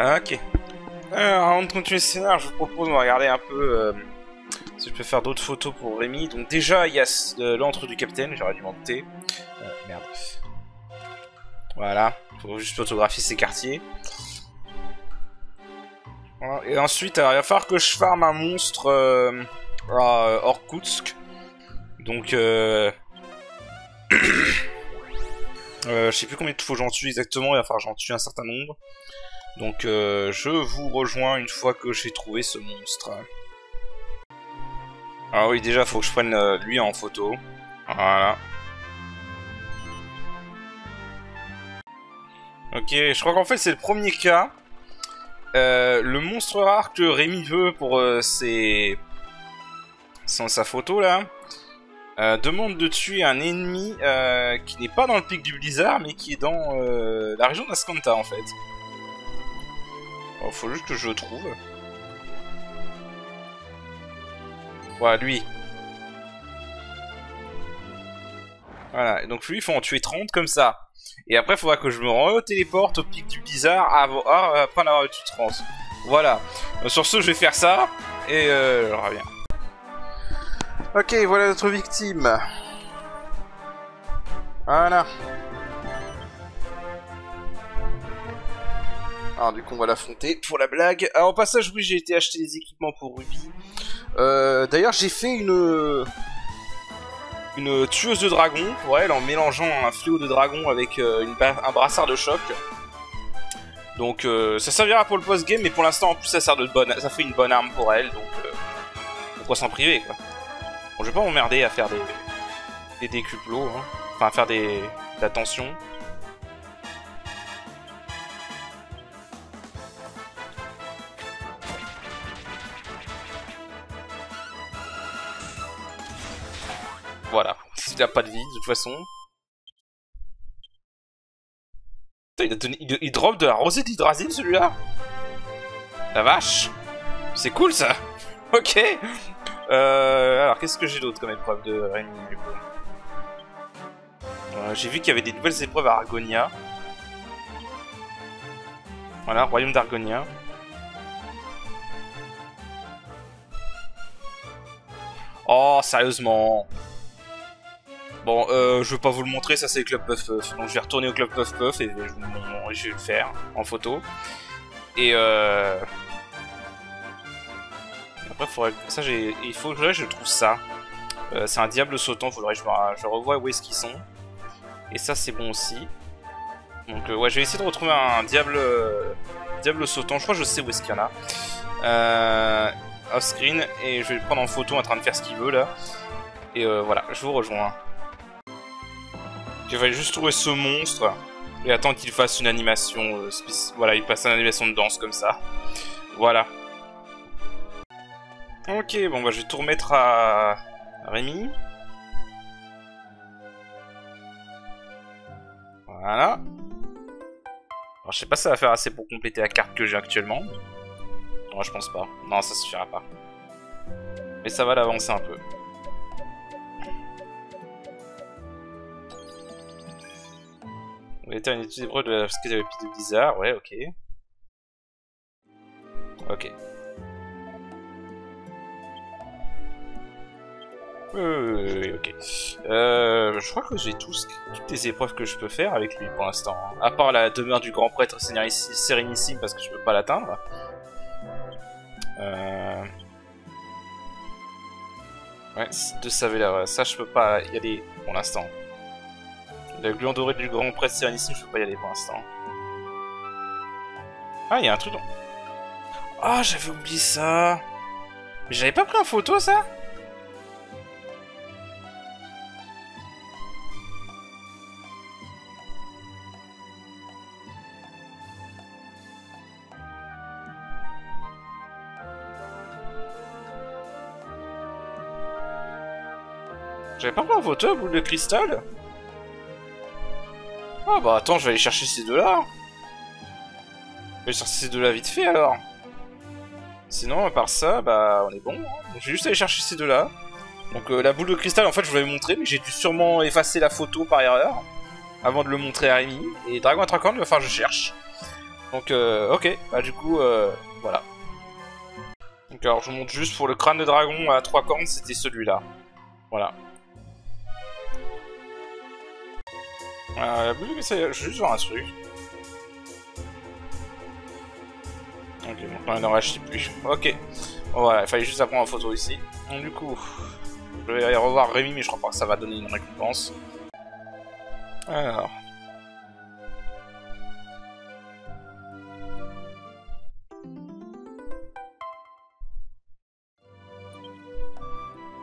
Ah, ok. Avant de continuer le scénar, je vous propose de regarder un peu si je peux faire d'autres photos pour Rémi. Donc déjà, il y a l'antre du capitaine, j'aurais dû monter. Merde. Voilà, faut juste photographier ces quartiers. Voilà. Et ensuite, alors, il va falloir que je farme un monstre à Irkoutsk. Donc, je sais plus combien de faut j'en tue exactement, il va falloir que j'en tue un certain nombre. Donc, je vous rejoins une fois que j'ai trouvé ce monstre. Ah oui, déjà, faut que je prenne lui en photo. Voilà. Ok, je crois qu'en fait, c'est le premier cas. Le monstre rare que Rémi veut pour sa photo, là, demande de tuer un ennemi qui n'est pas dans le pic du blizzard, mais qui est dans la région d'Ascanta, en fait. Oh, faut juste que je le trouve. Voilà, lui. Voilà, donc lui, il faut en tuer 30 comme ça. Et après, il faudra que je me re-téléporte au pic du blizzard après en avoir tué 30. Voilà. Sur ce, je vais faire ça. Et je reviens. Ok, voilà notre victime. Voilà. Alors du coup, on va l'affronter pour la blague. Alors au passage, oui, j'ai été acheter des équipements pour Ruby. D'ailleurs, j'ai fait une tueuse de dragon pour elle en mélangeant un fléau de dragon avec un brassard de choc. Donc ça servira pour le post-game, mais pour l'instant en plus ça fait une bonne arme pour elle, donc pourquoi s'en priver quoi. Bon, je vais pas m'emmerder à faire des décuplos, hein. Enfin à faire de la tension. Voilà, il a pas de vie de toute façon. Putain, il drop de la rosée d'hydrazine celui-là. La vache. C'est cool ça. Ok. Alors qu'est-ce que j'ai d'autre comme épreuve de Rémi du coup. J'ai vu qu'il y avait des nouvelles épreuves à Argonia. Voilà, royaume d'Argonia. Oh, sérieusement. Bon, je vais pas vous le montrer, ça c'est le Club Puff Puff. Donc je vais retourner au Club Puff Puff et je vais le faire en photo. Et après, il faut que je trouve ça. C'est un diable sautant, faudrait que je revoie où est-ce qu'ils sont. Et ça c'est bon aussi. Donc ouais, je vais essayer de retrouver un diable sautant. Je crois que je sais où est-ce qu'il y en a. Off screen, et je vais le prendre en photo en train de faire ce qu'il veut là. Et voilà, je vous rejoins. Je vais juste trouver ce monstre et attendre qu'il fasse une animation voilà, il passe une animation de danse comme ça. Voilà. Ok, bon bah je vais tout remettre à Rémi. Voilà. Alors je sais pas si ça va faire assez pour compléter la carte que j'ai actuellement. Non, je pense pas. Non, ça suffira pas. Mais ça va l'avancer un peu. On va être une étude d'épreuve de la skate de pied de blizzard, ouais, ok. Ok. Oui, ok. Je crois que j'ai toutes les épreuves que je peux faire avec lui pour l'instant. Hein. À part la demeure du grand prêtre Sérénissime parce que je peux pas l'atteindre. Ouais, de Savella, ça je peux pas y aller pour l'instant. Le gluon doré du grand prêtre Sérénissime, je peux pas y aller pour l'instant. Ah, il y a un truc dans... Ah, j'avais oublié ça. Mais j'avais pas pris en photo ça. J'avais pas pris en photo, boule de cristal. Ah bah attends, je vais aller chercher ces deux-là. Je vais aller chercher ces deux-là vite fait alors. Sinon, à part ça, bah on est bon. Hein. Donc, je vais juste aller chercher ces deux-là. Donc la boule de cristal, en fait, je vous l'avais montré, mais j'ai dû sûrement effacer la photo par erreur. Avant de le montrer à Rémi. Et Dragon à 3 cornes, il va falloir que je cherche. Donc ok, bah du coup voilà. Donc alors je vous montre juste pour le crâne de dragon à 3 cornes, c'était celui-là. Voilà. Oui, je vais juste voir un truc. Ok, maintenant il n'en reste plus. Ok. Voilà, il fallait juste prendre en photo ici. Donc du coup, je vais aller revoir Rémi, mais je crois pas que ça va donner une récompense. Alors.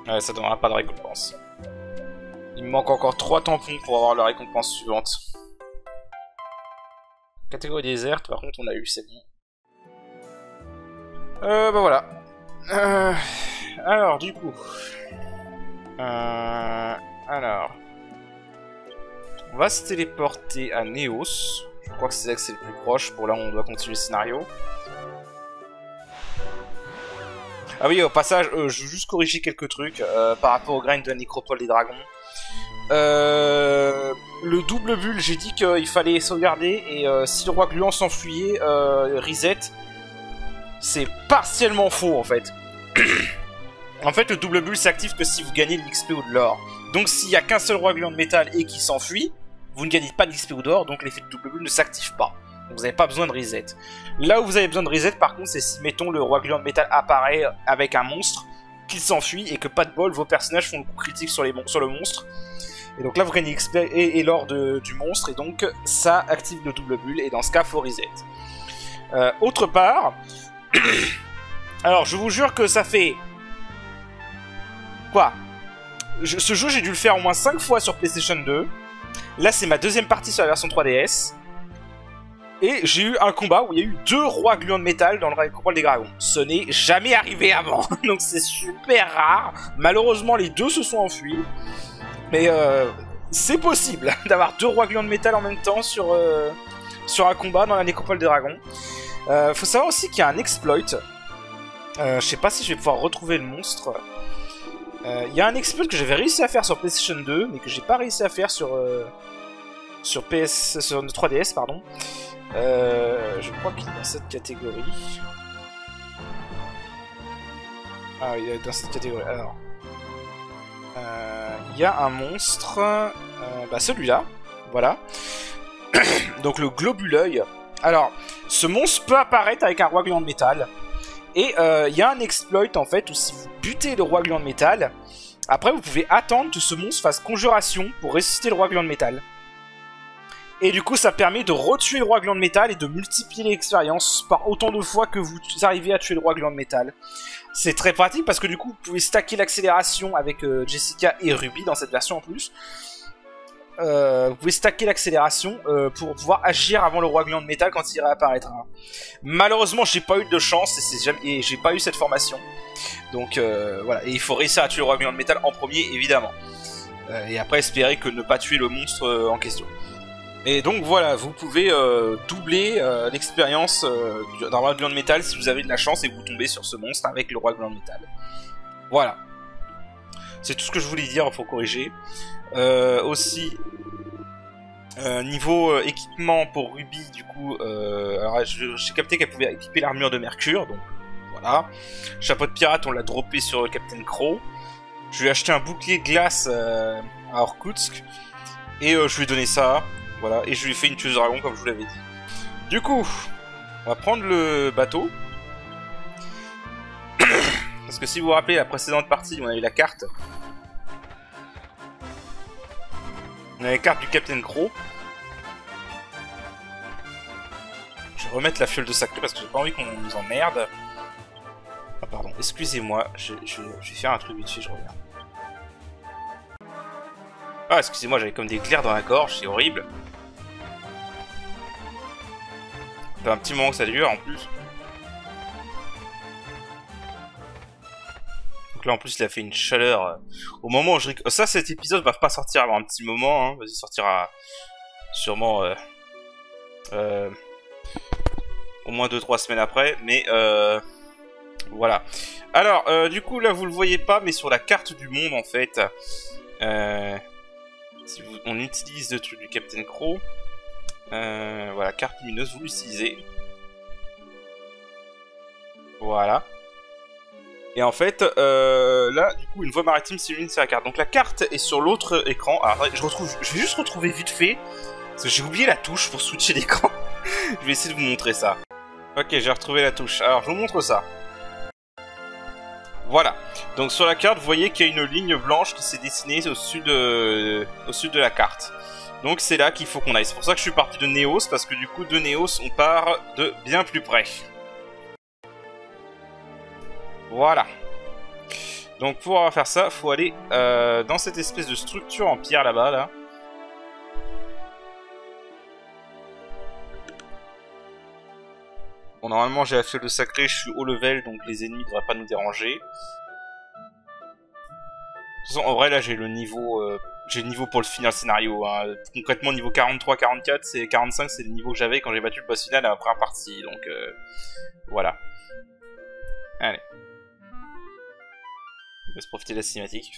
Ouais, ça donnera pas de récompense. Il me manque encore 3 tampons pour avoir la récompense suivante. Catégorie déserte, par contre on a eu, c'est bon. Bah voilà. Alors, du coup... alors... On va se téléporter à Neos. Je crois que c'est là que c'est le plus proche, pour là où on doit continuer le scénario. Ah oui, au passage, je veux juste corriger quelques trucs par rapport au grind de la nécropole des dragons. Le double bulle, j'ai dit qu'il fallait sauvegarder, et si le roi gluant s'enfuyait, reset. C'est partiellement faux en fait. En fait, le double bulle s'active que si vous gagnez de l'XP ou de l'or. Donc s'il n'y a qu'un seul roi gluant de métal et qui s'enfuit, vous ne gagnez pas d'XP ou d'or, donc l'effet de double bulle ne s'active pas. Donc vous n'avez pas besoin de reset. Là où vous avez besoin de reset, par contre, c'est si, mettons, le roi gluant de métal apparaît avec un monstre, qu'il s'enfuit et que pas de bol, vos personnages font le coup critique sur le monstre. Et donc là, vous gagnez l'XP et l'or du monstre, et donc ça active le double bulle, et dans ce cas, faut reset. Autre part... Alors, je vous jure que ça fait... Quoi? Ce jeu, j'ai dû le faire au moins 5 fois sur PlayStation 2. Là, c'est ma deuxième partie sur la version 3DS. Et j'ai eu un combat où il y a eu 2 rois gluants de métal dans le rôle des dragons. Ce n'est jamais arrivé avant. Donc c'est super rare. Malheureusement, les 2 se sont enfuis. Mais c'est possible d'avoir 2 rois gluants de métal en même temps sur un combat dans la nécropole des dragons. Faut savoir aussi qu'il y a un exploit. Je sais pas si je vais pouvoir retrouver le monstre. Il y a un exploit que j'avais réussi à faire sur PlayStation 2, mais que j'ai pas réussi à faire sur 3DS, pardon. Je crois qu'il est dans cette catégorie. Ah oui, il est dans cette catégorie. Alors, il y a un monstre, bah celui-là, voilà. Donc le globuleuil. Alors, ce monstre peut apparaître avec un roi gluant de métal. Et il y a un exploit en fait où si vous butez le roi gluant de métal, après vous pouvez attendre que ce monstre fasse conjuration pour ressusciter le roi gluant de métal. Et du coup ça permet de retuer le roi gluant de métal et de multiplier l'expérience par autant de fois que vous arrivez à tuer le roi gluant de métal. C'est très pratique parce que du coup vous pouvez stacker l'accélération avec Jessica et Ruby dans cette version en plus. Vous pouvez stacker l'accélération pour pouvoir agir avant le roi gluant de métal quand il réapparaîtra. Malheureusement, j'ai pas eu de chance et j'ai pas eu cette formation. Donc voilà, et il faut réussir à tuer le roi gluant de métal en premier, évidemment. Et après, espérer que ne pas tuer le monstre en question. Et donc voilà, vous pouvez doubler l'expérience d'un roi gluant de métal si vous avez de la chance et que vous tombez sur ce monstre avec le roi gluant de métal. Voilà. C'est tout ce que je voulais dire pour corriger. Aussi, niveau équipement pour Ruby, du coup, alors j'ai capté qu'elle pouvait équiper l'armure de Mercure, donc voilà. Chapeau de pirate, on l'a droppé sur Captain Crow. Je lui ai acheté un bouclier de glace à Irkoutsk, et je lui ai donné ça, voilà, et je lui ai fait une tueuse dragon comme je vous l'avais dit. Du coup, on va prendre le bateau. Parce que si vous vous rappelez, la précédente partie, on a eu la carte. On a la carte du Captain Crow. Je vais remettre la fiole de sacré parce que j'ai pas envie qu'on nous emmerde. Ah pardon, excusez-moi, je vais faire un truc vite fait, je reviens. Ah excusez-moi, j'avais comme des glaires dans la gorge, c'est horrible. Ça fait un petit moment que ça dure en plus. Donc là en plus il a fait une chaleur au moment où je... Ça cet épisode va pas sortir avant un petit moment, hein. Il sortira sûrement au moins 2-3 semaines après, mais voilà. Alors du coup là vous le voyez pas, mais sur la carte du monde en fait, si on utilise le truc du Captain Crow, voilà, carte lumineuse, vous l'utilisez. Voilà. Et en fait, là, du coup, une voie maritime s'illumine sur la carte. Donc la carte est sur l'autre écran. Alors, je vais juste retrouver vite fait, parce que j'ai oublié la touche pour switcher l'écran. Je vais essayer de vous montrer ça. Ok, j'ai retrouvé la touche. Alors, je vous montre ça. Voilà. Donc sur la carte, vous voyez qu'il y a une ligne blanche qui s'est dessinée au sud de la carte. Donc c'est là qu'il faut qu'on aille. C'est pour ça que je suis parti de Néos, parce que du coup, de Néos, on part de bien plus près. Voilà. Donc pour faire ça, faut aller dans cette espèce de structure en pierre là-bas, là. Bon, normalement j'ai la fiole de sacré, je suis haut level, donc les ennemis ne devraient pas nous déranger. De toute façon, en vrai, là j'ai le niveau pour le finir le scénario. Hein. Concrètement, niveau 43-44, c'est 45, c'est le niveau que j'avais quand j'ai battu le boss final à la première partie. Donc voilà. Allez. On va se profiter de la cinématique.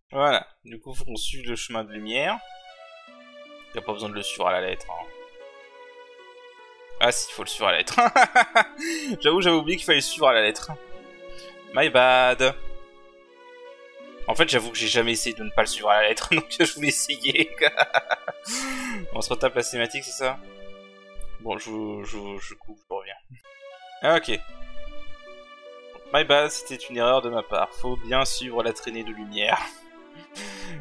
Voilà, du coup faut qu'on suive le chemin de lumière. Il n'y a pas besoin de le suivre à la lettre. Hein. Ah si, il faut le suivre à la lettre. J'avoue, j'avais oublié qu'il fallait le suivre à la lettre. My bad. En fait, j'avoue que j'ai jamais essayé de ne pas le suivre à la lettre, donc je voulais essayer. On se retape la cinématique, c'est ça? Bon, je coupe, je reviens. Ah, ok. My bad, c'était une erreur de ma part. Faut bien suivre la traînée de lumière.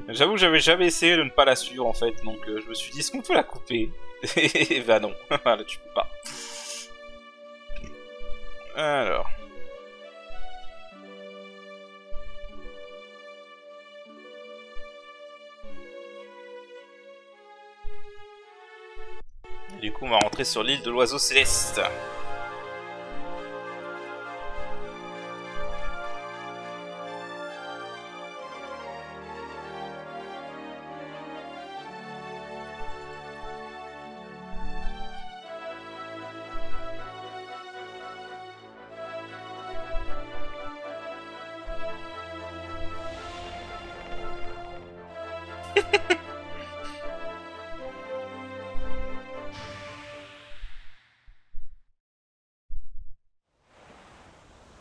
J'avoue que j'avais jamais essayé de ne pas la suivre en fait, donc je me suis dit, est-ce qu'on peut la couper? Et bah non, là tu peux pas. Alors... Du coup, on va rentrer sur l'île de l'oiseau céleste.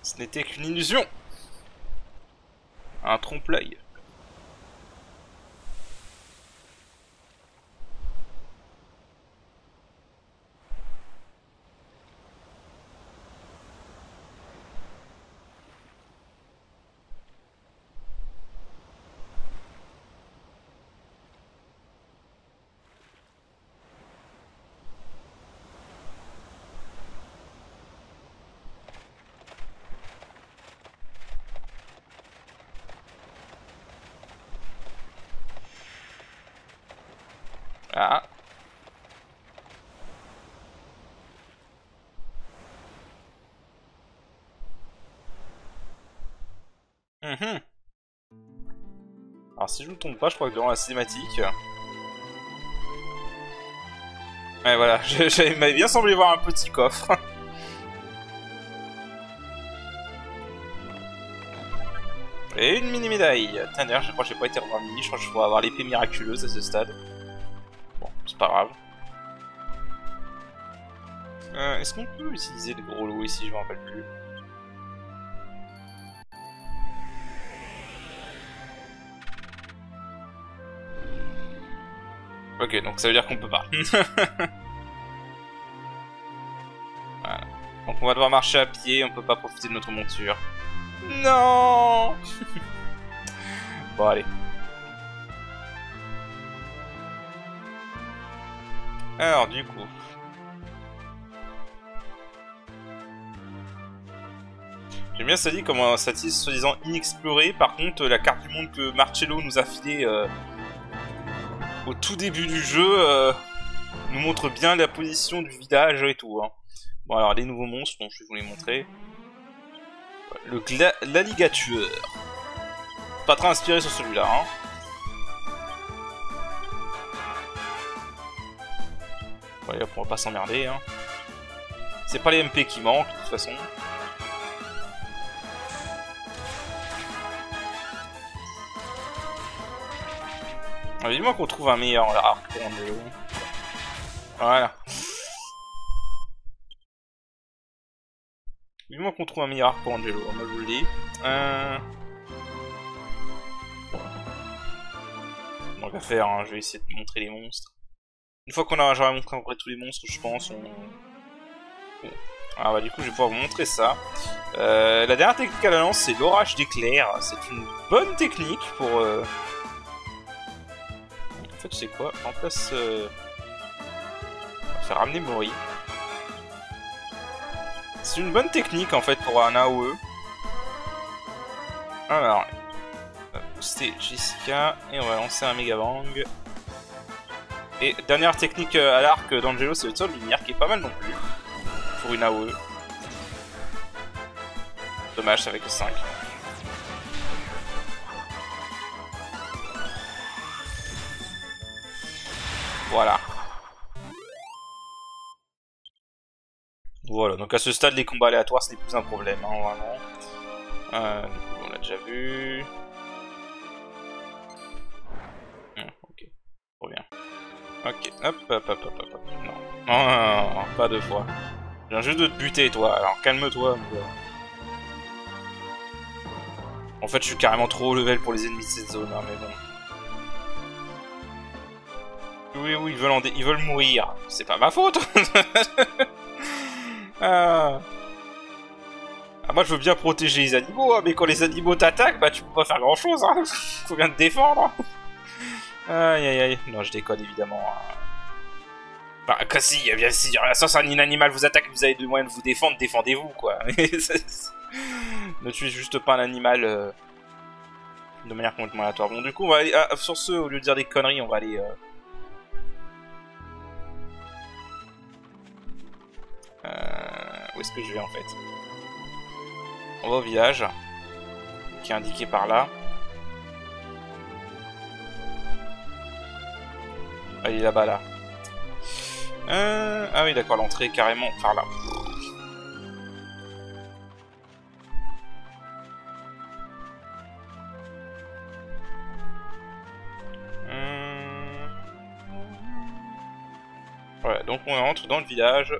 Ce n'était qu'une illusion. Un trompe-l'œil. Ah. Alors si je ne me trompe pas, je crois que durant la cinématique... Ouais voilà, il m'avait bien semblé voir un petit coffre. Et une mini médaille. D'ailleurs, je crois que j'ai pas été revoir mini, je crois que je pourrais avoir l'épée miraculeuse à ce stade. Bon, c'est pas grave. Est-ce qu'on peut utiliser le gros lot ici? Je me rappelle plus. Ok, donc ça veut dire qu'on peut pas. Voilà. Donc on va devoir marcher à pied, on peut pas profiter de notre monture. Non. Bon, allez. Alors, du coup... J'aime bien ça dit comment ça dit soi-disant inexploré. Par contre, la carte du monde que Marcello nous a filée au tout début du jeu nous montre bien la position du village et tout. Hein. Bon alors les nouveaux monstres, donc je vais vous les montrer. L'alligateur. Pas très inspiré sur celui-là. Hein. Ouais, on va pas s'emmerder. Hein. C'est pas les MP qui manquent de toute façon. Évidemment qu'on trouve un meilleur arc pour Angelo. Voilà. Évidemment qu'on trouve un meilleur arc pour Angelo, on va vous le dire. Donc à faire, hein, je vais essayer de montrer les monstres. Une fois qu'on j'aurai montré en vrai tous les monstres, je pense, Bon. Ah bah du coup je vais pouvoir vous montrer ça. La dernière technique à la lance, c'est l'orage d'éclairs. C'est une bonne technique pour... En fait, je sais quoi, en place... On va faire ramener Mori. C'est une bonne technique en fait pour un AOE. Alors, on va booster Jessica et on va lancer un Mega Bang. Et dernière technique à l'arc d'Angelo, c'est le sol de lumière qui est pas mal non plus pour une AOE. Dommage, c'est avec le 5. Voilà. Voilà, donc à ce stade, les combats aléatoires, ce n'est plus un problème, hein, vraiment. Du coup, on l'a déjà vu. Ok, trop bien. Ok, hop, hop, hop, hop, hop. Non. Non, non, non, pas deux fois. Je viens juste de te buter, toi, alors calme-toi. En fait, je suis carrément trop haut level pour les ennemis de cette zone, hein, mais bon. Oui, ils veulent mourir. C'est pas ma faute. Ah, moi je veux bien protéger les animaux, hein, mais quand les animaux t'attaquent, bah tu peux pas faire grand chose, hein. Faut bien te défendre. Aïe aïe aïe, non je déconne évidemment. Bah que si, bien si, si un animal vous attaque, vous avez deux moyens de vous défendre, défendez-vous quoi. Ne tuez juste pas un animal de manière complètement aléatoire. Bon du coup on va aller, sur ce, au lieu de dire des conneries, on va aller... Où est-ce que je vais en fait? On va au village, qui est indiqué par là. Ah, il est là-bas là. Ah oui d'accord, l'entrée est carrément par là. Voilà, donc on entre dans le village.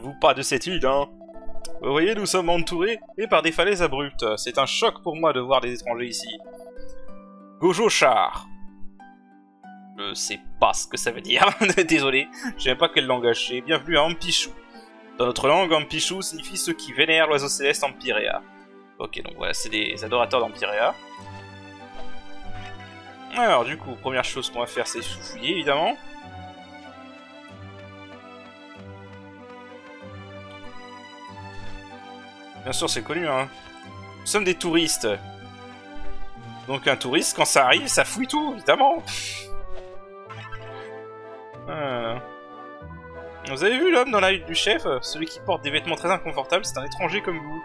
Vous pas de cette île, hein. Vous voyez, nous sommes entourés et par des falaises abruptes. C'est un choc pour moi de voir des étrangers ici. Gojo Char. Je sais pas ce que ça veut dire. Désolé, je sais même pas quel langage c'est. Bienvenue à Ampichou. Dans notre langue, Ampichou signifie ceux qui vénèrent l'oiseau céleste Empyrea. Ok, donc voilà, c'est des adorateurs d'Empyrea. Alors du coup, première chose qu'on va faire, c'est fouiller évidemment. Bien sûr, c'est connu, hein. Nous sommes des touristes. Donc un touriste, quand ça arrive, ça fouille tout, évidemment. Vous avez vu l'homme dans la hutte du chef? Celui qui porte des vêtements très inconfortables, c'est un étranger comme vous.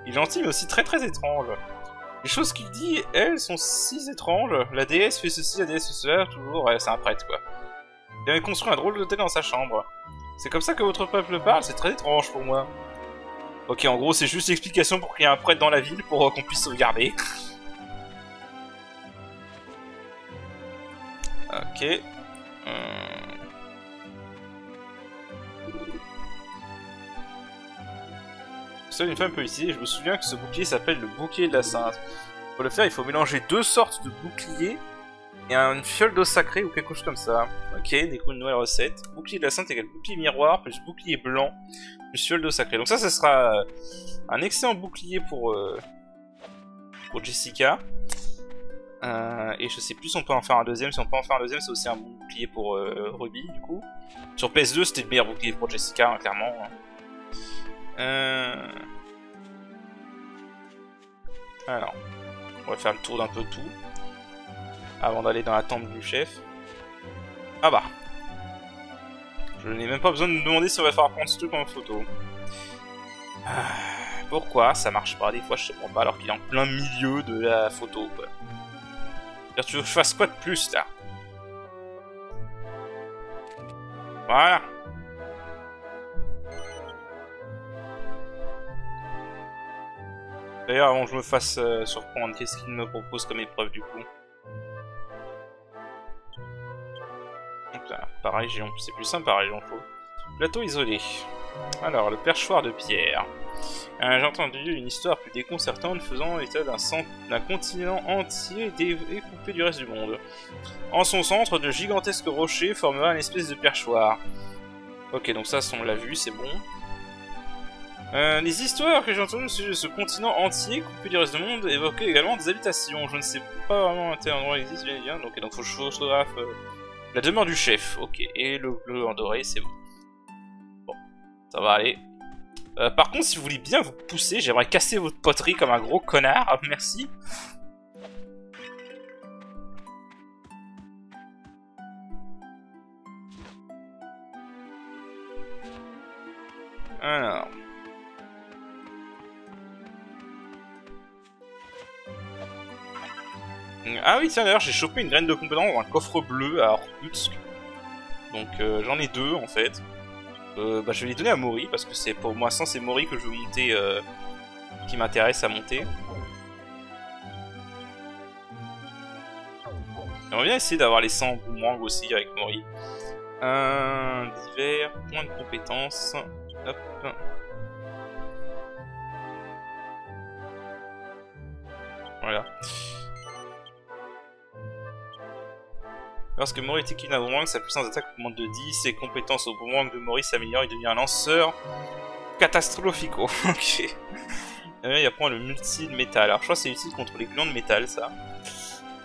Il est gentil, mais aussi très très étrange. Les choses qu'il dit, elles, sont si étranges. La déesse fait ceci, la déesse fait cela, toujours... Ouais, c'est un prêtre, quoi. Il avait construit un drôle d'hôtel dans sa chambre. C'est comme ça que votre peuple parle, c'est très étrange pour moi. Ok, en gros, c'est juste l'explication pour qu'il y ait un prêtre dans la ville pour qu'on puisse sauvegarder. Ok. Seule une femme peut utiliser, je me souviens que ce bouclier s'appelle le bouclier de la sainte. Pour le faire, il faut mélanger deux sortes de boucliers et une fiole d'eau sacrée ou quelque chose comme ça. Ok, découvre une nouvelle recette. Bouclier de la sainte égale bouclier miroir plus bouclier blanc plus fiole d'eau sacrée. Donc ça sera un excellent bouclier pour Jessica. Et je sais plus si on peut en faire un deuxième. Si on peut en faire un deuxième, c'est aussi un bon bouclier pour Ruby, du coup. Sur PS2, c'était le meilleur bouclier pour Jessica, hein, clairement. Alors, on va faire le tour d'un peu tout. Avant d'aller dans la tente du chef. Ah bah. Je n'ai même pas besoin de me demander si on va faire prendre ce truc en photo. Pourquoi ça marche pas? Des fois je comprends pas alors qu'il est en plein milieu de la photo, quoi. Tu veux que je fasse quoi de plus là? Voilà. D'ailleurs, avant que je me fasse surprendre, qu'est-ce qu'il me propose comme épreuve du coup? Donc là, par région, c'est plus simple par région, faut. Plateau isolé. Alors, le perchoir de pierre. J'ai entendu une histoire plus déconcertante faisant état d'un continent entier découpé du reste du monde. En son centre, de gigantesques rochers formera une espèce de perchoir. Ok, donc ça, on l'a vu, c'est bon. Les histoires que j'ai entendues sur ce continent entier coupé du reste du monde évoquaient également des habitations. Je ne sais pas vraiment à tel endroit existe bien. Donc faut que je photographe la demeure du chef. Ok, et le bleu en doré, c'est bon. Bon, ça va aller. Par contre, si vous voulez bien vous pousser, j'aimerais casser votre poterie comme un gros connard. Merci. Alors. Ah oui, tiens, d'ailleurs, j'ai chopé une graine de compétence dans un coffre bleu à Orkutsk. Donc j'en ai deux en fait. Bah, je vais les donner à Mori parce que c'est pour moi, c'est Mori que je veux monter, qui m'intéresse à monter. J'aimerais bien essayer d'avoir les 100 boomerangs aussi avec Mori. Divers, point de compétence. Hop. Voilà. Lorsque Mori est équipé d'un boomerang, sa puissance d'attaque augmente de 10, ses compétences au boomerang de Mori s'améliorent, il devient un lanceur catastrophico. Ok. Il apprend le multi-métal. Alors je crois que c'est utile contre les glands de métal, ça.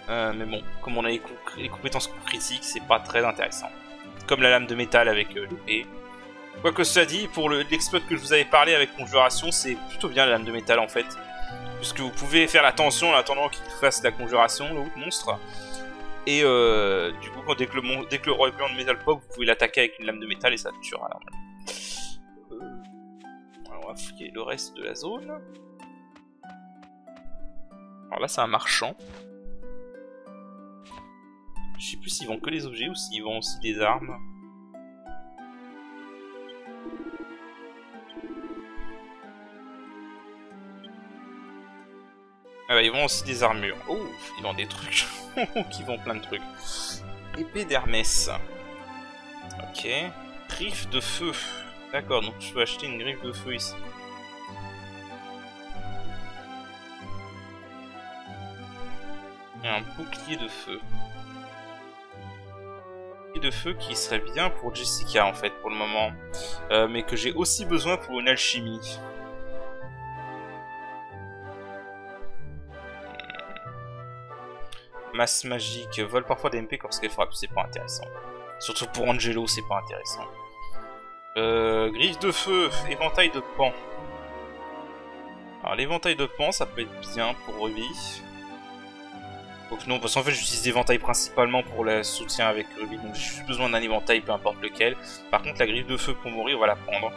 Mais bon, comme on a les compétences critiques, c'est pas très intéressant. Comme la lame de métal avec l'épée. Quoique cela dit, pour l'exploit que je vous avais parlé avec Conjuration, c'est plutôt bien la lame de métal en fait. Puisque vous pouvez faire la tension en attendant qu'il fasse la conjuration, l'autre monstre. Et du coup, dès que le roi blanc de métal pop, vous pouvez l'attaquer avec une lame de métal et ça le tuera. Alors, on va fouiller le reste de la zone. Alors là, c'est un marchand. Je sais plus s'ils vendent que des objets ou s'ils vendent aussi des armes. Ah bah ils vendent aussi des armures. Oh, ils vendent des trucs. Ils vendent plein de trucs. Épée d'Hermès. Ok. Griffe de feu. D'accord, donc je peux acheter une griffe de feu ici. Et un bouclier de feu. Bouclier de feu qui serait bien pour Jessica en fait pour le moment. Mais que j'ai aussi besoin pour une alchimie. Masse magique, vole parfois des MP lorsqu'elle frappe, c'est pas intéressant. Surtout pour Angelo, c'est pas intéressant. Griffe de feu, éventail de pan. Alors l'éventail de pan, ça peut être bien pour Ruby. Donc non, parce qu'en fait j'utilise l'éventail principalement pour le soutien avec Ruby, donc j'ai juste besoin d'un éventail, peu importe lequel. Par contre la griffe de feu pour mourir, on va la prendre.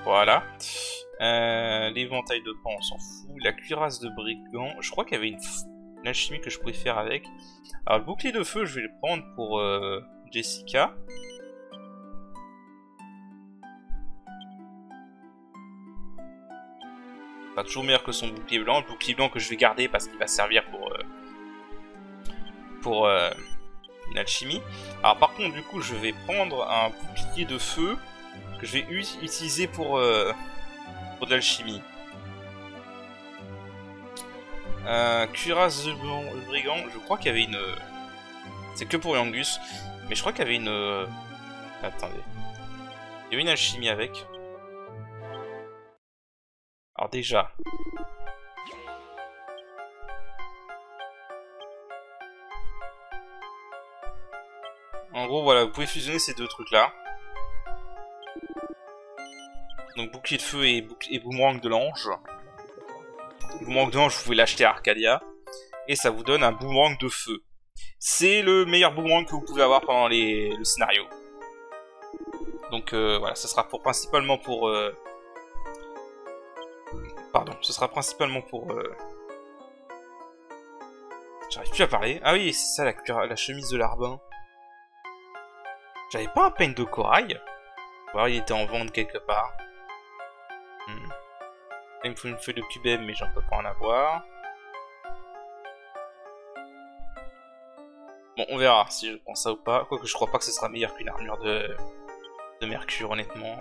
Voilà. L'éventail de pan, on s'en fout. La cuirasse de brigand. Je crois qu'il y avait une alchimie que je pouvais faire avec. Alors, le bouclier de feu, je vais le prendre pour Jessica. Pas toujours meilleur que son bouclier blanc. Le bouclier blanc que je vais garder parce qu'il va servir pour une alchimie. Alors, par contre, du coup, je vais prendre un bouclier de feu que je vais utiliser pour de l'alchimie. Cuirasse de brigand, je crois qu'il y avait une... C'est que pour Yangus. Mais je crois qu'il y avait une... Attendez. Il y avait une alchimie avec. Alors déjà... En gros, voilà, vous pouvez fusionner ces deux trucs-là. Donc bouclier de feu et boomerang de l'ange. Boomerang de l'ange, vous pouvez l'acheter à Arcadia. Et ça vous donne un boomerang de feu. C'est le meilleur boomerang que vous pouvez avoir pendant le scénario. Donc voilà, ce sera principalement pour... Pardon, ce sera principalement pour... J'arrive plus à parler. Ah oui, c'est ça la chemise de Larbin. J'avais pas un peigne de corail. Ou alors il était en vente quelque part. Il me faut une feuille de cubeb, mais j'en peux pas en avoir. Bon, on verra si je prends ça ou pas. Quoique je crois pas que ce sera meilleur qu'une armure de Mercure, honnêtement.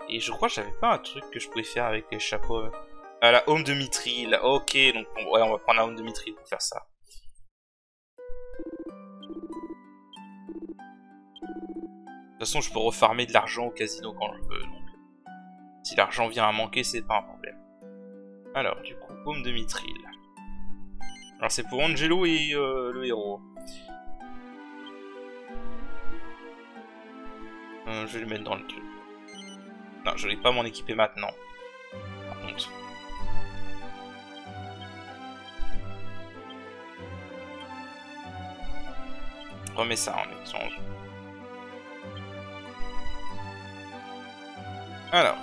Et je crois que j'avais pas un truc que je pouvais faire avec les chapeaux. Ah, la Home de Mithril. Ok, donc ouais, on va prendre la Home de Mithril pour faire ça. De toute façon, je peux refarmer de l'argent au casino quand je veux. Donc, si l'argent vient à manquer, c'est pas un problème. Alors, du coup, Home de Mithril. Alors, c'est pour Angelo et le héros. Je vais le mettre dans le truc. Non, je vais pas m'en équiper maintenant. Par contre. Remets ça en échange. Alors.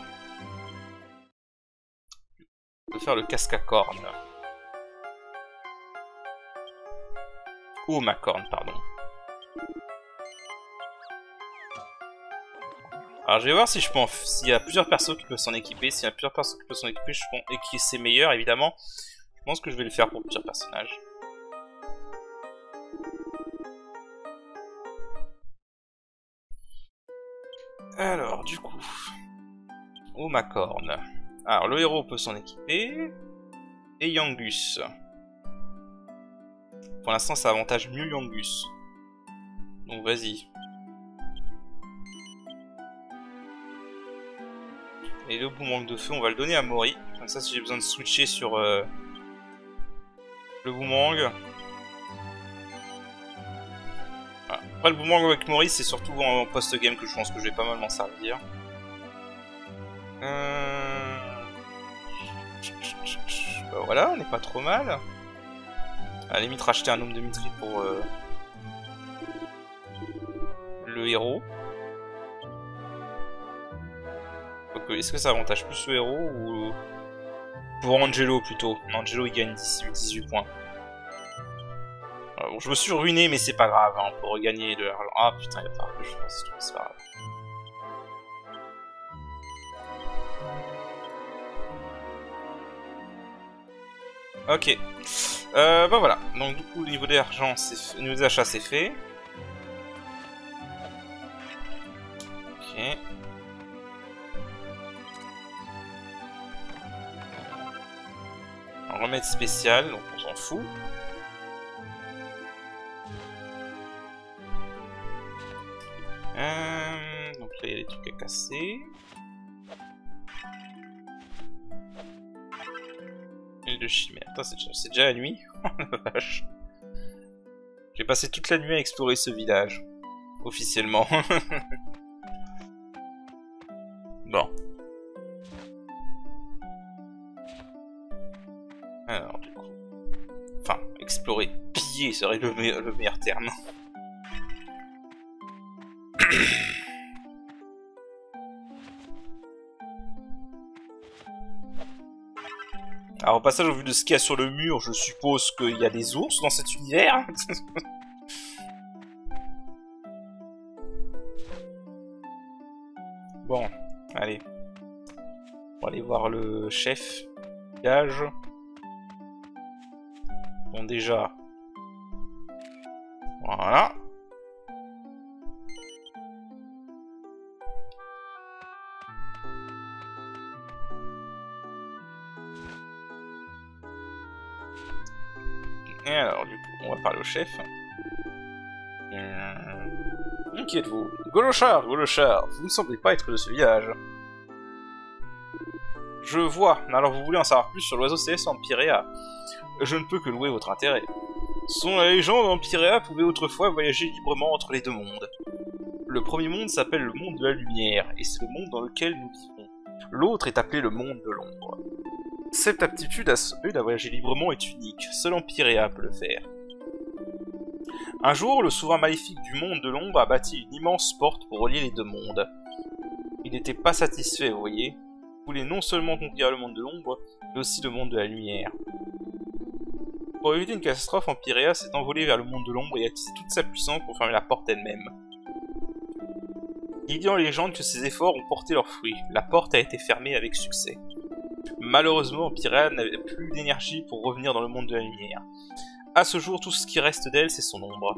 On peut faire le casque à cornes. Ou ma corne, pardon. Alors je vais voir si je peux s'il y a plusieurs persos qui peuvent s'en équiper. S'il y a plusieurs persos qui peuvent s'en équiper, je pense... et qui c'est meilleur évidemment. Je pense que je vais le faire pour plusieurs personnages. Alors du coup... Oh ma corne. Alors le héros peut s'en équiper. Et Yangus. Pour l'instant ça avantage mieux Yangus. Donc vas-y. Et le boomerang de feu, on va le donner à Mori. Comme ça, si j'ai besoin de switcher sur le boomerang. Voilà. Après, le boomerang avec Mori, c'est surtout en post-game que je pense que je vais pas mal m'en servir. Bah voilà, on n'est pas trop mal. À la limite, racheter un homme de Mithril pour le héros. Est-ce que ça avantage plus le héros ou pour Angelo plutôt? Angelo il gagne 18 points. Bon, je me suis ruiné mais c'est pas grave, hein, on peut regagner de l'argent. Ah putain, il va falloir que je fasse tout, c'est pas grave. Ok. Bah voilà, donc du coup au niveau des argent, au niveau des achats c'est fait. Ok. Remède spécial, donc on s'en fout. Donc là il y a des trucs à casser. Île de chimère. Attends, c'est déjà la nuit. Oh la vache. J'ai passé toute la nuit à explorer ce village. Officiellement. Bon. Alors du coup... Enfin, explorer, piller serait le meilleur terme. Alors au passage, au vu de ce qu'il y a sur le mur, je suppose qu'il y a des ours dans cet univers. Bon, allez. On va aller voir le chef. Village. Bon déjà. Voilà. Et alors du coup, on va parler au chef. Qui êtes-vous? Golochar, vous ne semblez pas être de ce village. Je vois. Alors vous voulez en savoir plus sur l'oiseau céleste en Pyréa? Je ne peux que louer votre intérêt. Selon la légende, Empyréa pouvait autrefois voyager librement entre les deux mondes. Le premier monde s'appelle le monde de la lumière, et c'est le monde dans lequel nous vivons. L'autre est appelé le monde de l'ombre. Cette aptitude à voyager librement est unique, seul Empyréa peut le faire. Un jour, le souverain maléfique du monde de l'ombre a bâti une immense porte pour relier les deux mondes. Il n'était pas satisfait, vous voyez. Il voulait non seulement conquérir le monde de l'ombre, mais aussi le monde de la lumière. Pour éviter une catastrophe, Empyréa s'est envolé vers le monde de l'ombre et a utilisé toute sa puissance pour fermer la porte elle-même. Il dit en légende que ses efforts ont porté leurs fruits. La porte a été fermée avec succès. Malheureusement, Empyréa n'avait plus d'énergie pour revenir dans le monde de la lumière. À ce jour, tout ce qui reste d'elle, c'est son ombre.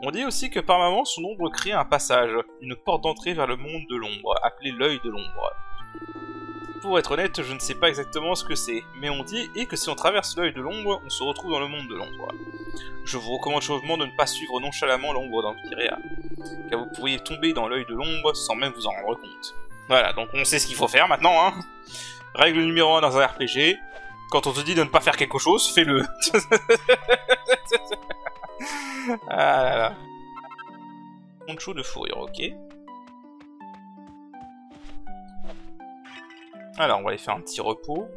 On dit aussi que par moments, son ombre crée un passage, une porte d'entrée vers le monde de l'ombre, appelée l'œil de l'ombre. Pour être honnête, je ne sais pas exactement ce que c'est, mais on dit que si on traverse l'œil de l'ombre, on se retrouve dans le monde de l'ombre. Je vous recommande chaudement de ne pas suivre nonchalamment l'ombre d'Empyréa, car vous pourriez tomber dans l'œil de l'ombre sans même vous en rendre compte. Voilà, donc on sait ce qu'il faut faire maintenant, hein. Règle numéro 1 dans un RPG, quand on te dit de ne pas faire quelque chose, fais-le. Ah là là. Poncho de fourrure, ok. Alors, on va aller faire un petit repos.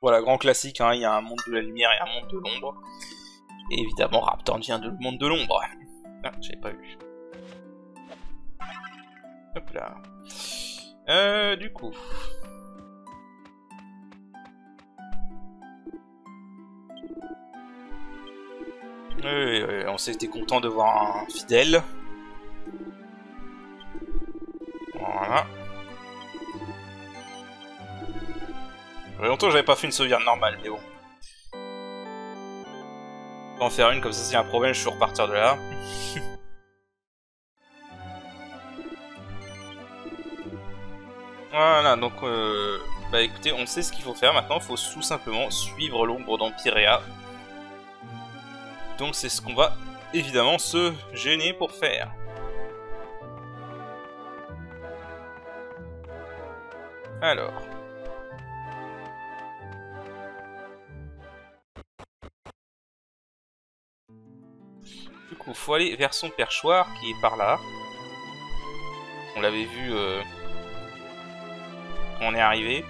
Voilà, grand classique, hein, il y a un monde de la lumière et un monde de l'ombre. Et évidemment, Raptor vient du monde de l'ombre. Ah, j'avais pas vu. Hop là. Du coup... on s'était content de voir un fidèle. Voilà. Ça fait longtemps que j'avais pas fait une sauvegarde normale, mais bon. Je vais en faire une, comme ça s'il y a un problème, je suis repartir de là. Voilà, donc bah écoutez, on sait ce qu'il faut faire maintenant, il faut tout simplement suivre l'ombre d'Empyréa. Donc c'est ce qu'on va évidemment se gêner pour faire. Alors. Du coup, faut aller vers son perchoir qui est par là. On l'avait vu quand on est arrivé.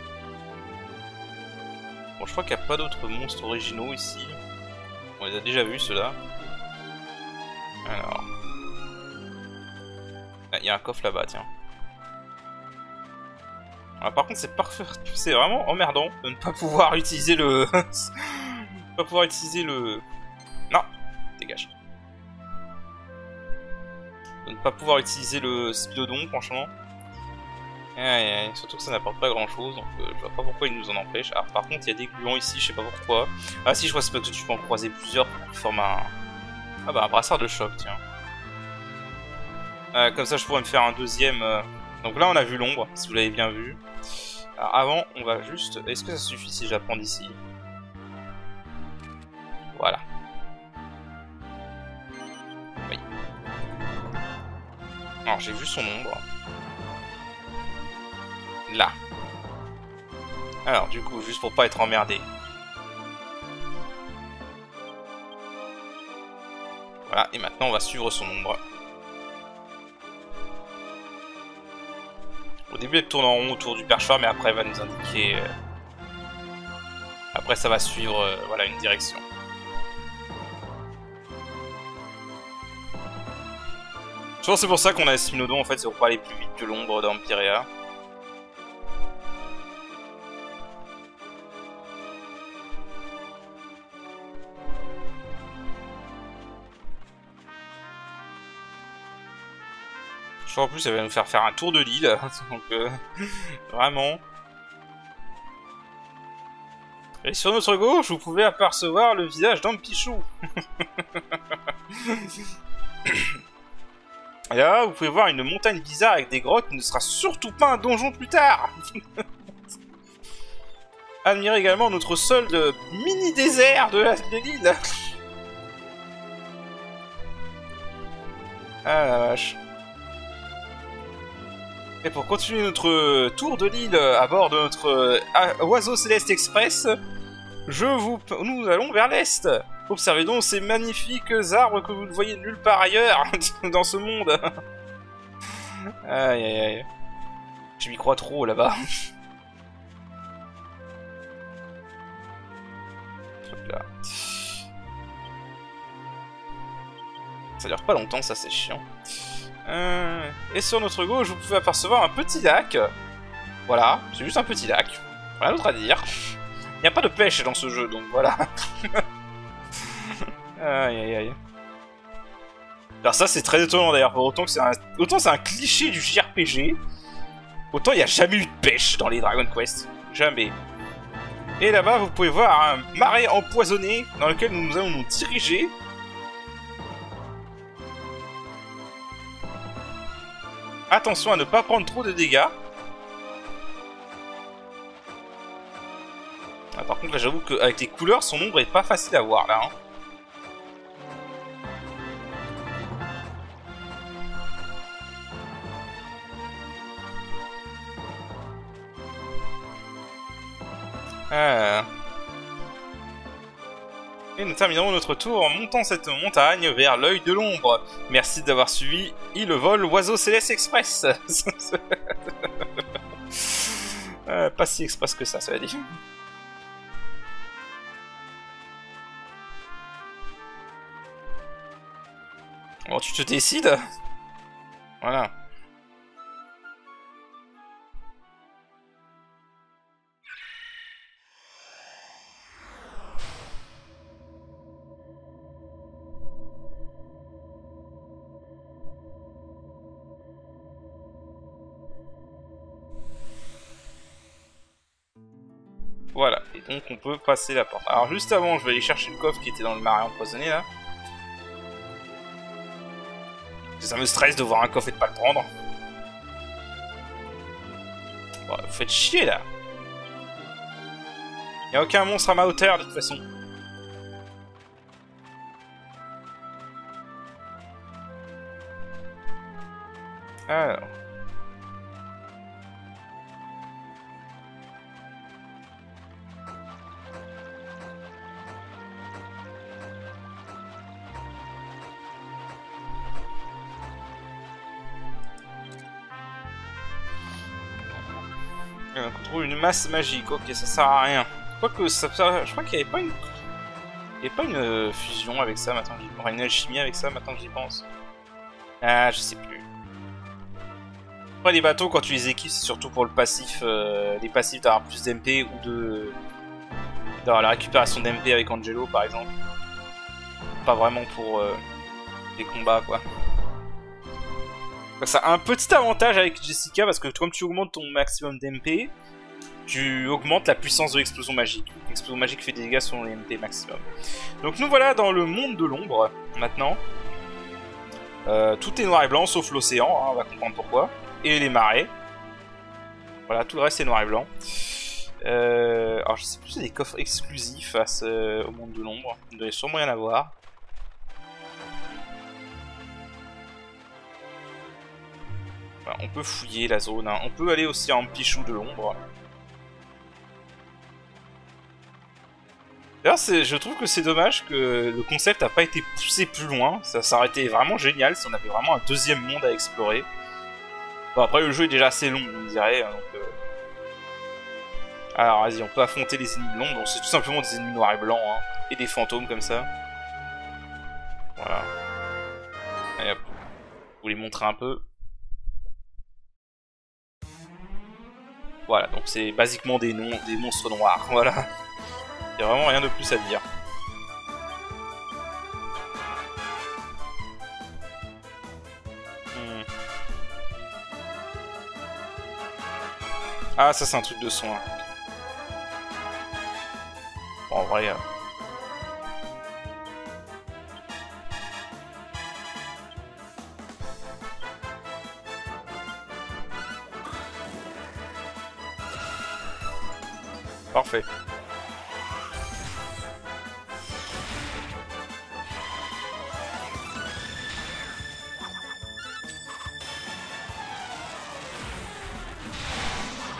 Bon, je crois qu'il n'y a pas d'autres monstres originaux ici. On les a déjà vus, ceux-là. Alors... Ah, il y a un coffre là-bas, tiens. Alors, par contre, c'est parfait. C'est vraiment emmerdant de ne pas pouvoir utiliser le... pas pouvoir utiliser le... Non, dégage. De ne pas pouvoir utiliser le Spilodon, franchement. Surtout que ça n'apporte pas grand chose, donc je vois pas pourquoi il nous en empêche. Alors par contre il y a des gluants ici, je sais pas pourquoi. Ah si, je vois, c'est parce que tu peux en croiser plusieurs pour former un... Ah bah un brassard de choc, tiens. Comme ça je pourrais me faire un deuxième... Donc là on a vu l'ombre, si vous l'avez bien vu. Alors avant on va juste... Est-ce que ça suffit si j'apprends d'ici? Voilà. Oui. Alors j'ai vu son ombre. Là. Alors du coup, juste pour pas être emmerdé. Voilà, et maintenant on va suivre son ombre. Au début elle tourne en rond autour du perchoir, mais après elle va nous indiquer... Après ça va suivre voilà, une direction. Je pense que c'est pour ça qu'on a Spinodon, en fait, c'est pour pas aller plus vite que l'ombre d'Empyréa. En plus, elle va nous faire un tour de l'île, donc vraiment. Et sur notre gauche, vous pouvez apercevoir le visage d'Ampichou. Et là, vous pouvez voir une montagne bizarre avec des grottes qui ne sera surtout pas un donjon plus tard. Admirez également notre sol de mini-désert de l'île. Ah la vache. Et pour continuer notre tour de l'île à bord de notre Oiseau Céleste Express, nous allons vers l'est. Observez donc ces magnifiques arbres que vous ne voyez nulle part ailleurs dans ce monde. Aïe aïe aïe. Je m'y crois trop là-bas. Là. Ça dure pas longtemps, ça c'est chiant. Et sur notre gauche, vous pouvez apercevoir un petit lac. Voilà, c'est juste un petit lac. Rien d'autre à dire. Il n'y a pas de pêche dans ce jeu, donc voilà. Aïe aïe aïe. Alors ça c'est très étonnant d'ailleurs, autant c'est un cliché du JRPG, autant il n'y a jamais eu de pêche dans les Dragon Quest. Jamais. Et là-bas vous pouvez voir un marais empoisonné dans lequel nous allons nous diriger. Attention à ne pas prendre trop de dégâts. Ah, par contre là j'avoue qu'avec les couleurs son ombre est pas facile à voir là. Hein. Et nous terminerons notre tour en montant cette montagne vers l'œil de l'ombre. Merci d'avoir suivi le vol Oiseau Céleste Express. Pas si express que ça veut dire. Bon, tu te décides. Voilà. Voilà, et donc on peut passer la porte. Alors juste avant, je vais aller chercher le coffre qui était dans le marais empoisonné là. Ça me stresse de voir un coffre et de pas le prendre. Bon, vous faites chier là. Y'a aucun monstre à ma hauteur de toute façon. Alors. On trouve une masse magique, ok, ça sert à rien. Quoique, je crois qu'il n'y avait pas une... Il n'y avait pas une fusion avec ça, maintenant j'y pense. Enfin, une alchimie avec ça, maintenant que j'y pense. Ah, je sais plus. Après, les bateaux, quand tu les équipes, c'est surtout pour le passif, les passifs d'avoir plus d'MP ou de... d'avoir la récupération d'MP avec Angelo, par exemple. Pas vraiment pour les combats, quoi. Ça a un petit avantage avec Jessica parce que comme tu augmentes ton maximum d'MP, tu augmentes la puissance de l'explosion magique. L'explosion magique fait des dégâts selon les MP maximum. Donc nous voilà dans le monde de l'ombre maintenant. Tout est noir et blanc sauf l'océan, hein, on va comprendre pourquoi. Et les marais. Voilà, tout le reste est noir et blanc. Alors je sais plus si il y a des coffres exclusifs face au monde de l'ombre. Il doit y sûrement y en avoir. Voilà, on peut fouiller la zone, hein. On peut aller aussi en Pichou de l'ombre. D'ailleurs, je trouve que c'est dommage que le concept n'a pas été poussé plus loin. Ça aurait été vraiment génial si on avait vraiment un deuxième monde à explorer. Bon, après, le jeu est déjà assez long, on dirait. Donc, alors, vas-y, on peut affronter les ennemis de l'ombre. C'est tout simplement des ennemis noirs et blancs, hein, et des fantômes comme ça. Voilà. Allez hop. Je vous les montrer un peu. Voilà, donc c'est basiquement des monstres noirs, voilà. Il n'y a vraiment rien de plus à dire. Ah, ça c'est un truc de son. Hein. Bon, en vrai... parfait.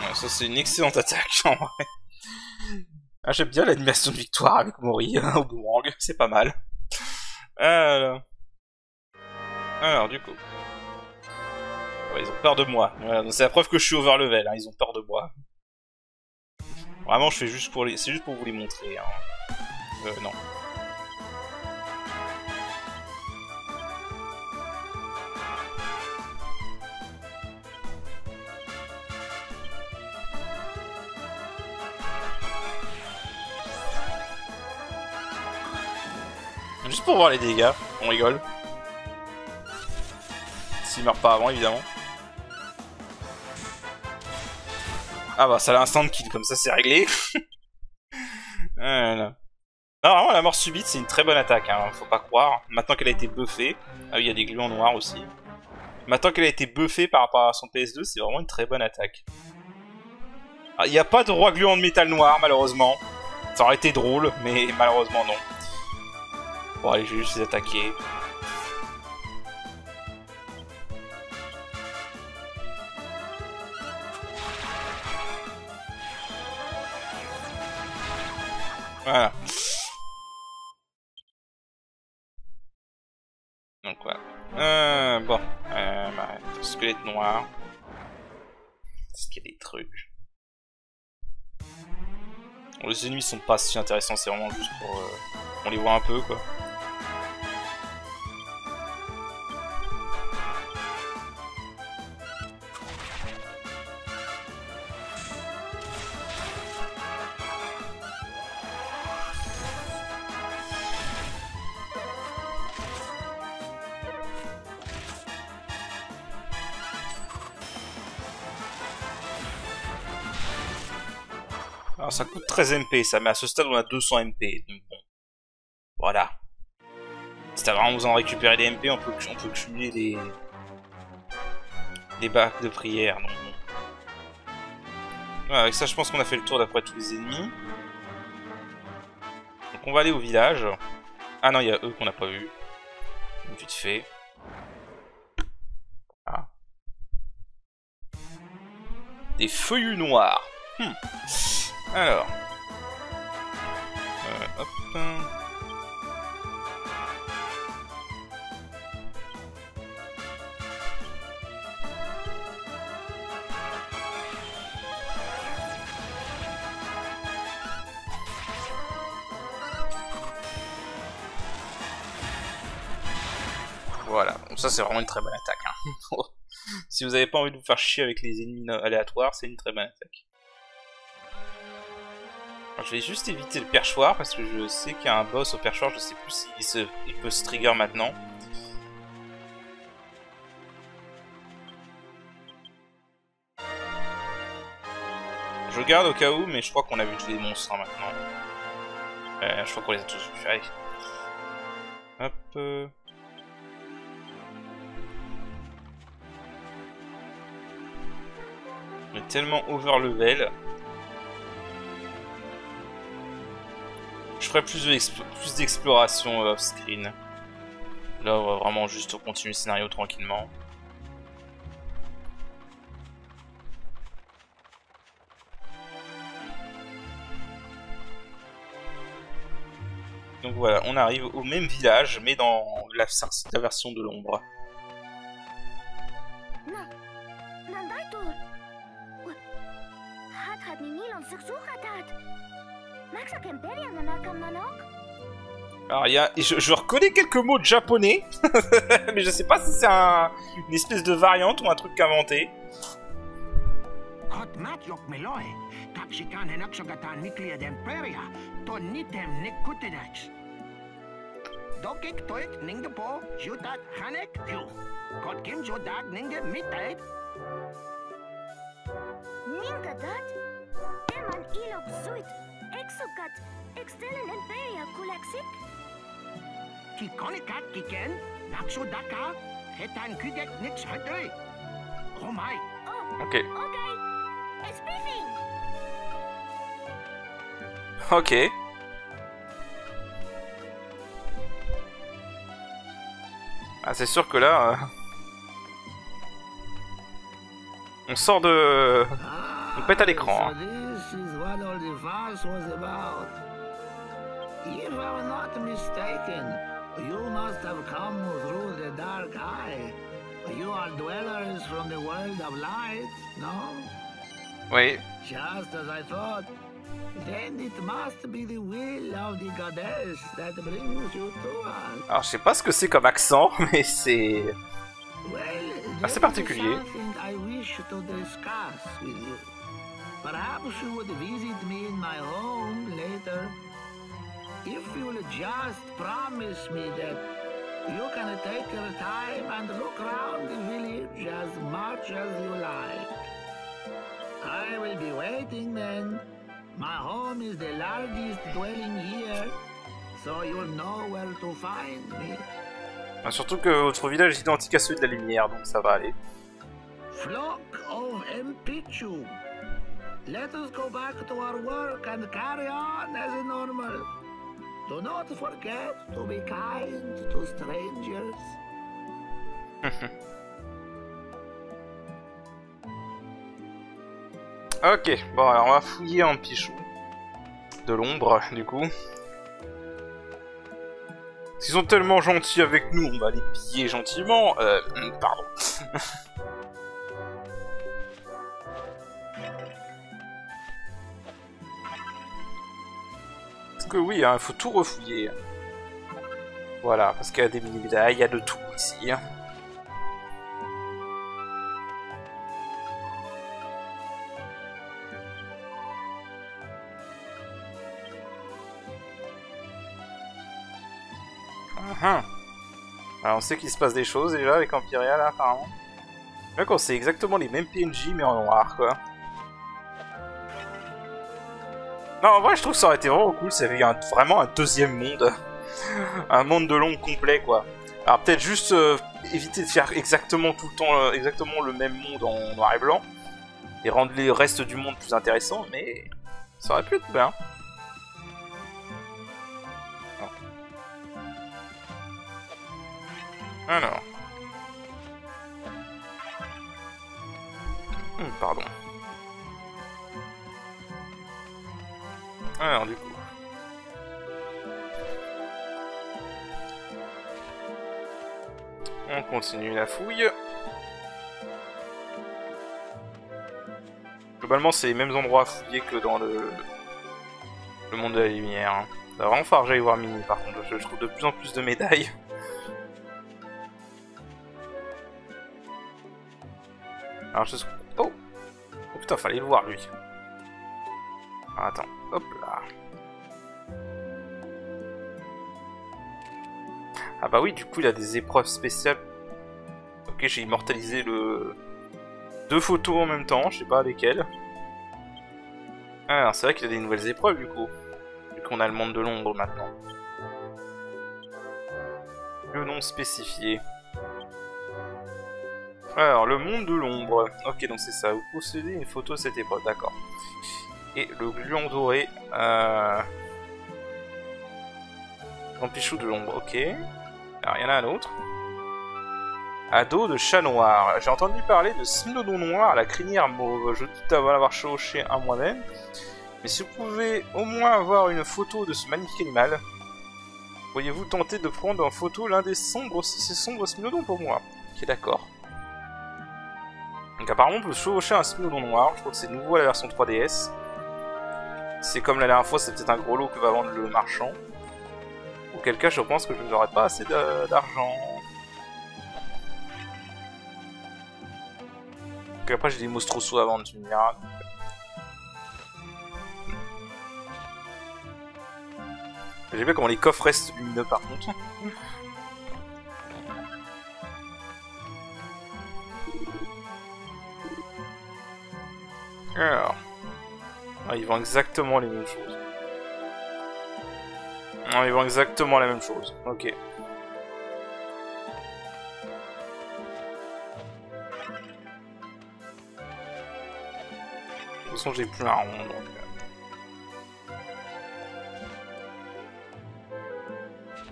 Ouais, ça c'est une excellente attaque en vrai. Ah, j'aime bien l'animation de victoire avec Mori au boomerang, c'est pas mal. Alors du coup... Ouais, ils ont peur de moi. Voilà, c'est la preuve que je suis overlevel, hein, ils ont peur de moi. Vraiment, je fais juste pour les... C'est juste pour vous les montrer. Hein. Non. Juste pour voir les dégâts, on rigole. S'il meurt pas avant, évidemment. Ah bah ça l'a instant kill, comme ça c'est réglé. Voilà. Non, vraiment la mort subite c'est une très bonne attaque, hein, faut pas croire. Maintenant qu'elle a été buffée, ah oui il y a des gluants noirs aussi. Maintenant qu'elle a été buffée par rapport à son PS2, c'est vraiment une très bonne attaque. Il n'y a pas de roi gluant de métal noir malheureusement. Ça aurait été drôle, mais malheureusement non. Bon allez, je vais juste les attaquer. Voilà. Donc voilà. Bon. Bah, squelette noir. Est-ce qu'il y a des trucs? Bon, les ennemis sont pas si intéressants, c'est vraiment juste pour... on les voit un peu, quoi. Alors ça coûte 13 MP ça, mais à ce stade on a 200 MP, donc bon. Voilà. Si t'as vraiment besoin de récupérer des MP, on peut cumuler des bacs de prière, donc bon. Voilà, avec ça je pense qu'on a fait le tour d'après tous les ennemis. Donc on va aller au village. Ah non, il y a eux qu'on n'a pas vu. Vite fait. Ah. Des feuillus noirs. Alors. Hop. Voilà, donc ça c'est vraiment une très bonne attaque. Hein. Si vous n'avez pas envie de vous faire chier avec les ennemis aléatoires, c'est une très bonne attaque. Alors, je vais juste éviter le perchoir parce que je sais qu'il y a un boss au perchoir, je sais plus s'il peut se trigger maintenant. Je garde au cas où, mais je crois qu'on a vu tous les monstres hein, maintenant. Je crois qu'on les a tous vus. Allez. Hop. On est tellement overlevel. Je ferai plus d'exploration off-screen. Là, on va vraiment juste continuer le scénario tranquillement. Donc voilà, on arrive au même village, mais dans la version de l'ombre. Alors, je reconnais quelques mots de japonais, mais je sais pas si c'est une espèce de variante ou un truc inventé. Ok. Ok. Ah, c'est sûr que là... on sort de... on pète à l'écran. Hein. If I'm not mistaken, you must have come through the dark eye. You are dwellers from the world of light, no? Oui. Just as I thought. Then it must be the will of the goddess that brings you to us. Alors je sais pas ce que c'est comme accent, mais c'est... Well, assez particulier. Something I wish to discuss with you. Perhaps you would visit me in my home later. If you'll just promise me that you can take your time and look around the village as much as you like. I will be waiting then. My home is the largest dwelling here, so you'll know where to find me. Surtout que votre village est identique à celui de la lumière, donc ça va aller. Flock of Mpichu. Let us go back to our work and carry on as normal. Do not forget to be kind to strangers. Ok, bon alors on va fouiller un pichou. De l'ombre, du coup. S'ils sont tellement gentils avec nous, on va les piller gentiment. Pardon. Parce que oui, il faut tout refouiller. Voilà, parce qu'il y a des mini-médailles, il y a de tout ici. Alors on sait qu'il se passe des choses déjà avec Empiria là apparemment. D'accord, c'est exactement les mêmes PNJ mais en noir quoi. Non en vrai je trouve que ça aurait été vraiment cool s'il y avait eu vraiment un deuxième monde. Un monde de l'ombre complet quoi. Alors peut-être juste éviter de faire exactement tout le temps exactement le même monde en noir et blanc. Et rendre les restes du monde plus intéressants mais ça aurait pu être bien. Alors. Pardon. Alors du coup. On continue la fouille. Globalement c'est les mêmes endroits à fouiller que dans le monde de la lumière. Hein. Ça va vraiment falloir que j'aille voir Mini par contre, je trouve de plus en plus de médailles. Alors je... Oh, oh putain, fallait le voir lui. Alors, attends, hop là. Ah bah oui, du coup il a des épreuves spéciales. Ok, j'ai immortalisé le... deux photos en même temps, je sais pas lesquelles. Alors c'est vrai qu'il y a des nouvelles épreuves du coup. Vu qu'on a le monde de l'ombre maintenant. Le nom spécifié. Alors, le monde de l'ombre. Ok, donc c'est ça. Vous possédez une photo de cette épreuve, d'accord. Et le gluant doré. Empichou de l'ombre, ok. Alors, il y en a un autre. Ado de chat noir. J'ai entendu parler de Smilodon noir à la crinière mauve. Je doute d'avoir l'avoir chevauché un moi-même. Mais si vous pouvez au moins avoir une photo de ce magnifique animal, pourriez-vous tenter de prendre en photo l'un des sombres Smilodons pour moi? Ok, d'accord. Donc apparemment on peut chevaucher un Smilodon noir, je crois que c'est nouveau à la version 3DS. C'est comme la dernière fois, c'est peut-être un gros lot que va vendre le marchand. Auquel cas je pense que je n'aurai pas assez d'argent. Donc après j'ai des Mostroso à vendre, tu me diras. J'aime bien comment les coffres restent lumineux par contre. Alors, ils vendent exactement les mêmes choses. Non, ils vendent exactement la même chose. Ok. De toute façon, j'ai plus un rond donc.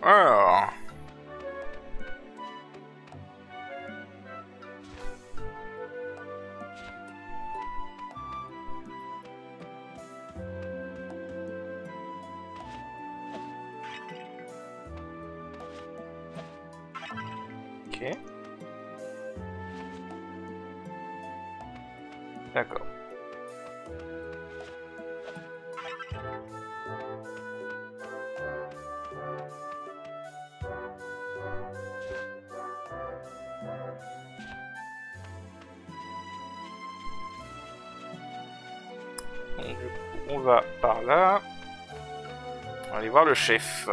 Alors... Ok. D'accord. Donc, du coup, on va par là. On va aller voir le chef.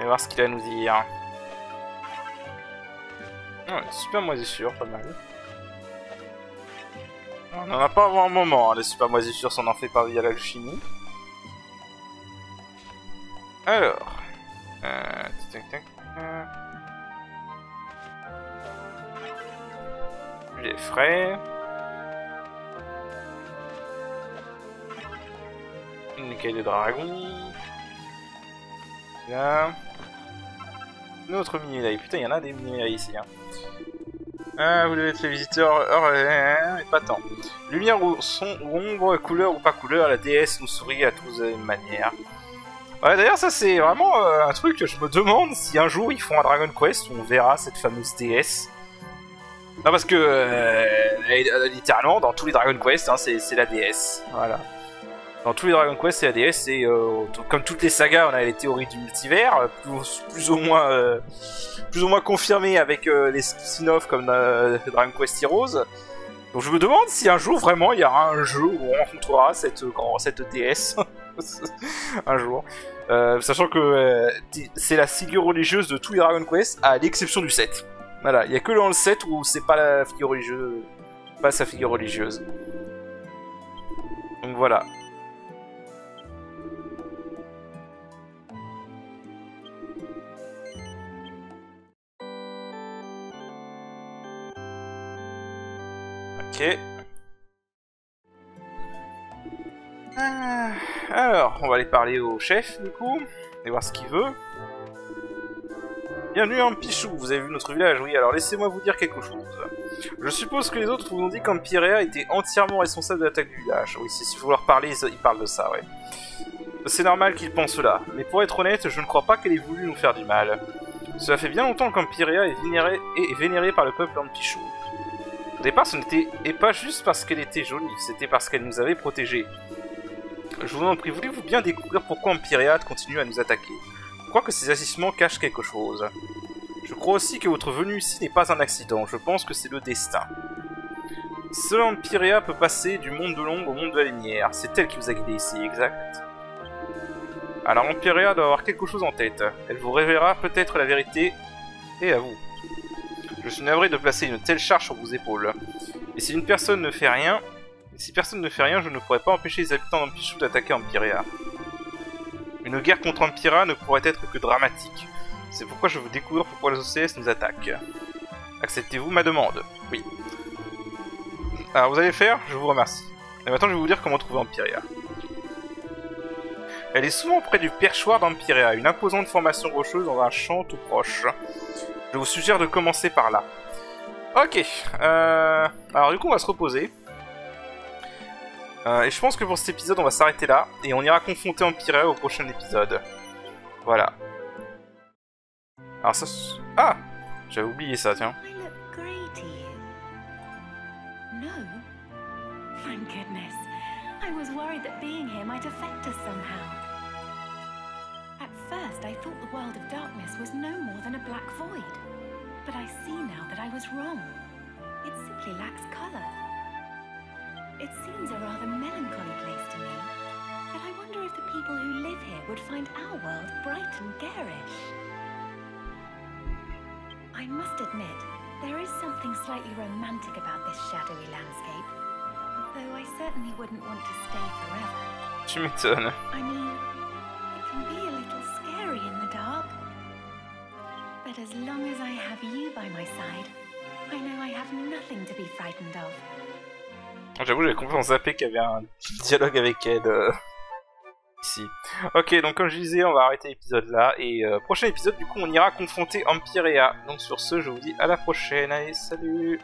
Et voir ce qu'il a à nous dire. Ouais, super moisissure, pas mal. On n'en a pas avant un moment, hein, les super moisissures si on en fait pas via l'alchimie. Alors... tac, tac, les frais... Une écaille de dragon... Là... Une autre mini-médaille. Putain, il y en a des mini-médailles ici. Hein. Ah, vous devez être les visiteurs... mais pas tant. Lumière ou son ou ombre, couleur ou pas couleur, la déesse nous sourit à tous de la même manière. Ouais, d'ailleurs, ça c'est vraiment un truc que je me demande si un jour ils font un Dragon Quest où on verra cette fameuse déesse. Non, parce que littéralement, dans tous les Dragon Quest, hein, c'est la déesse. Voilà. Dans tous les Dragon Quest, c'est la déesse. Et comme toutes les sagas, on a les théories du multivers, plus ou moins confirmées avec les spin-offs comme Dragon Quest Heroes. Donc je me demande si un jour vraiment il y aura un jeu où on rencontrera cette déesse. Un jour. Sachant que c'est la figure religieuse de tous les Dragon Quest, à l'exception du 7. Voilà, il n'y a que dans le 7 où c'est pas la figure religieuse, pas sa figure religieuse. Donc voilà. Ok. Alors, on va aller parler au chef, du coup, et voir ce qu'il veut. Bienvenue en Pichou, vous avez vu notre village, oui, alors laissez-moi vous dire quelque chose. Je suppose que les autres vous ont dit qu'Empyrea était entièrement responsable de l'attaque du village. Oui, si vous leur parlez, ils parlent de ça, ouais. C'est normal qu'ils pensent cela, mais pour être honnête, je ne crois pas qu'elle ait voulu nous faire du mal. Cela fait bien longtemps qu'Empyrea est vénérée par le peuple en Pichou. Au départ, ce n'était pas juste parce qu'elle était jolie, c'était parce qu'elle nous avait protégés. Je vous en prie, voulez-vous bien découvrir pourquoi Empyrea continue à nous attaquer? Je crois que ces agissements cachent quelque chose. Je crois aussi que votre venue ici n'est pas un accident, je pense que c'est le destin. Seul Empyrea peut passer du monde de l'ombre au monde de la lumière, c'est elle qui vous a guidé ici, exact. Alors Empyrea doit avoir quelque chose en tête, elle vous révélera peut-être la vérité, et à vous. Je suis navré de placer une telle charge sur vos épaules. Et si personne ne fait rien, je ne pourrais pas empêcher les habitants d'Ampichou d'attaquer Empyrea. Une guerre contre Empyrea ne pourrait être que dramatique. C'est pourquoi je veux découvrir pourquoi les OCS nous attaquent. Acceptez-vous ma demande? Oui. Alors vous allez le faire? Je vous remercie. Et maintenant je vais vous dire comment trouver Empyrea. Elle est souvent près du perchoir d'Empyrea, une imposante formation rocheuse dans un champ tout proche. Je vous suggère de commencer par là. Ok. Alors du coup on va se reposer. Et je pense que pour cet épisode on va s'arrêter là. Et on ira confronter Empyrea au prochain épisode. Voilà. Alors ça... Ah! J'avais oublié ça, tiens. First, I thought the world of darkness was no more than a black void. But I see now that I was wrong. It simply lacks color. It seems a rather melancholy place to me. But I wonder if the people who live here would find our world bright and garish. I must admit, there is something slightly romantic about this shadowy landscape. Though I certainly wouldn't want to stay forever. Tu m'étonnes. I mean, it can be a little scary in the dark. But as long as I have you by my side, I know I have nothing to be frightened of. J'avoue, j'avais complètement zappé qu'il y avait un dialogue avec elle ici. souci. Ok, donc comme je disais, on va arrêter l'épisode là. Et prochain épisode, du coup, on ira confronter Empirea. Donc sur ce, je vous dis à la prochaine. Allez, salut!